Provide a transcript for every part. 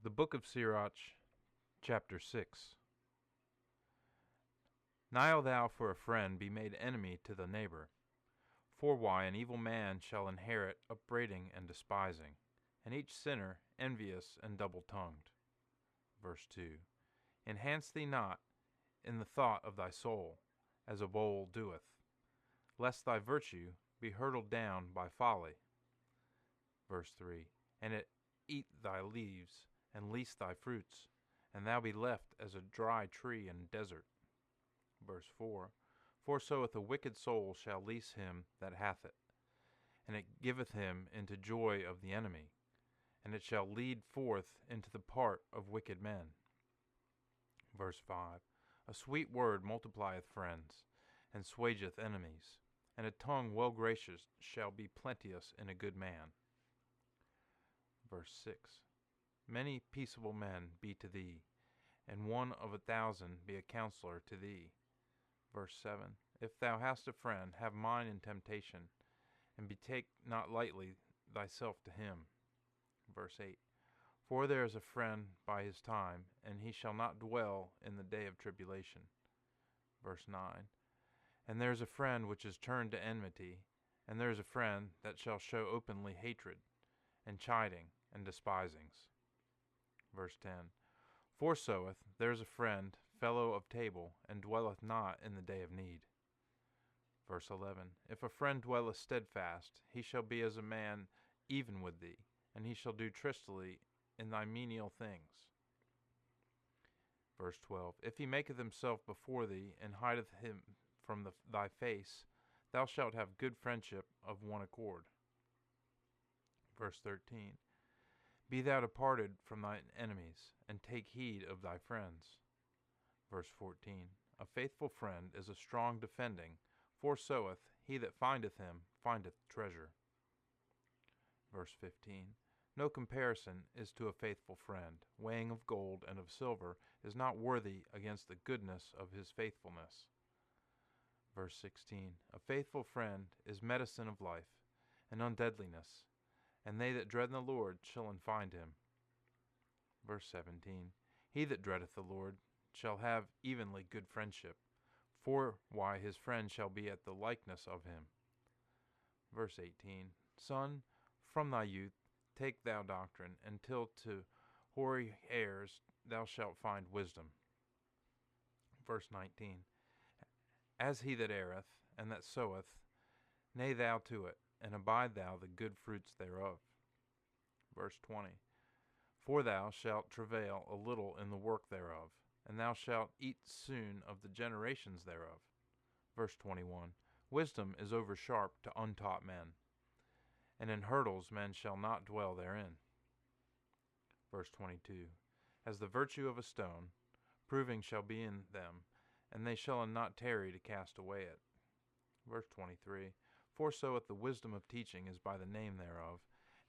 The Book of Syrach, Chapter 6. Nile thou for a friend be made enemy to the neighbor. For why an evil man shall inherit upbraiding and despising, and each sinner envious and double-tongued. Verse 2. Enhance thee not in the thought of thy soul, as a bowl doeth, lest thy virtue be hurtled down by folly. Verse 3. And it eat thy leaves, and lease thy fruits, and thou be left as a dry tree in desert. Verse 4. For so a wicked soul shall lease him that hath it, and it giveth him into joy of the enemy, and it shall lead forth into the part of wicked men. Verse 5. A sweet word multiplieth friends, and swageth enemies, and a tongue well gracious shall be plenteous in a good man. Verse 6. Many peaceable men be to thee, and one of 1,000 be a counselor to thee. Verse 7. If thou hast a friend, have mine in temptation, and betake not lightly thyself to him. Verse 8. For there is a friend by his time, and he shall not dwell in the day of tribulation. Verse 9. And there is a friend which is turned to enmity, and there is a friend that shall show openly hatred, and chiding, and despisings. Verse 10. For so there is a friend, fellow of table, and dwelleth not in the day of need. Verse 11. If a friend dwelleth steadfast, he shall be as a man even with thee, and he shall do tristily in thy menial things. Verse 12. If he maketh himself before thee, and hideth him from thy face, thou shalt have good friendship of one accord. Verse 13. Be thou departed from thine enemies, and take heed of thy friends. Verse 14. A faithful friend is a strong defending, for so he that findeth him findeth treasure. Verse 15. No comparison is to a faithful friend. Weighing of gold and of silver is not worthy against the goodness of his faithfulness. Verse 16. A faithful friend is medicine of life, and undeadliness, and they that dread the Lord shall find him. Verse 17. He that dreadeth the Lord shall have evenly good friendship, for why his friend shall be at the likeness of him. Verse 18. Son, from thy youth take thou doctrine, until to hoary hairs thou shalt find wisdom. Verse 19. As he that erreth, and that soweth, nay thou to it, and abide thou the good fruits thereof. Verse 20. For thou shalt travail a little in the work thereof, and thou shalt eat soon of the generations thereof. Verse 21. Wisdom is over sharp to untaught men, and in hurdles men shall not dwell therein. Verse 22. As the virtue of a stone, proving shall be in them, and they shall not tarry to cast away it. Verse 23. For so the wisdom of teaching is by the name thereof,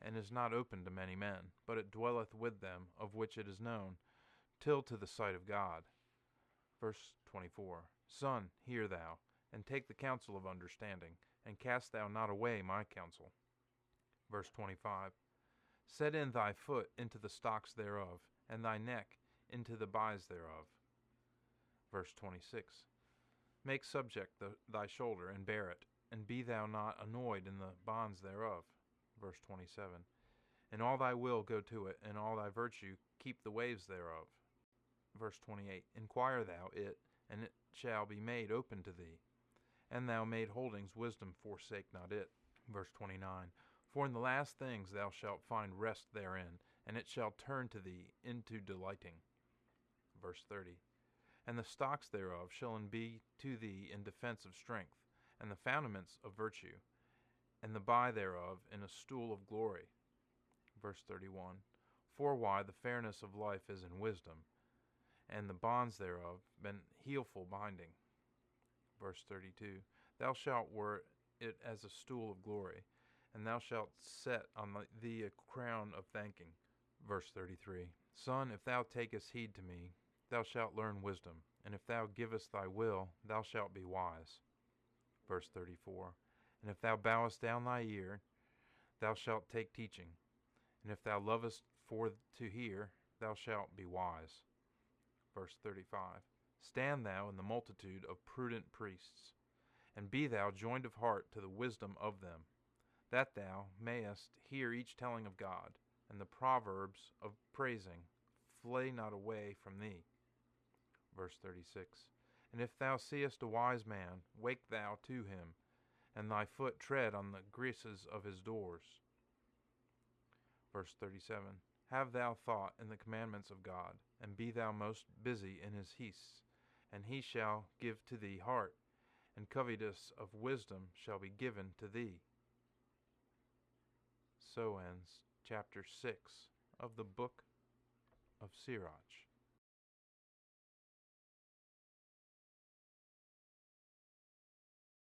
and is not open to many men, but it dwelleth with them of which it is known, till to the sight of God. Verse 24. Son, hear thou, and take the counsel of understanding, and cast thou not away my counsel. Verse 25. Set in thy foot into the stocks thereof, and thy neck into the byes thereof. Verse 26. Make subject thy shoulder, and bear it, and be thou not annoyed in the bonds thereof. Verse 27. In all thy will go to it, and all thy virtue keep the waves thereof. Verse 28. Inquire thou it, and it shall be made open to thee. And thou made holdings wisdom forsake not it. Verse 29. For in the last things thou shalt find rest therein, and it shall turn to thee into delighting. Verse 30. And the stocks thereof shall be to thee in defense of strength, and the foundaments of virtue, and the bye thereof in a stool of glory. Verse 31. For why the fairness of life is in wisdom, and the bonds thereof been healful binding. Verse 32. Thou shalt wear it as a stool of glory, and thou shalt set on thee a crown of thanking. Verse 33. Son, if thou takest heed to me, thou shalt learn wisdom, and if thou givest thy will, thou shalt be wise. Verse 34. And if thou bowest down thy ear, thou shalt take teaching, and if thou lovest for to hear, thou shalt be wise. Verse 35. Stand thou in the multitude of prudent priests, and be thou joined of heart to the wisdom of them, that thou mayest hear each telling of God, and the proverbs of praising flay not away from thee. Verse 36. And if thou seest a wise man, wake thou to him, and thy foot tread on the grises of his doors. Verse 37. Have thou thought in the commandments of God, and be thou most busy in his feasts, and he shall give to thee heart, and covetous of wisdom shall be given to thee. So ends chapter 6 of the book of Syrach.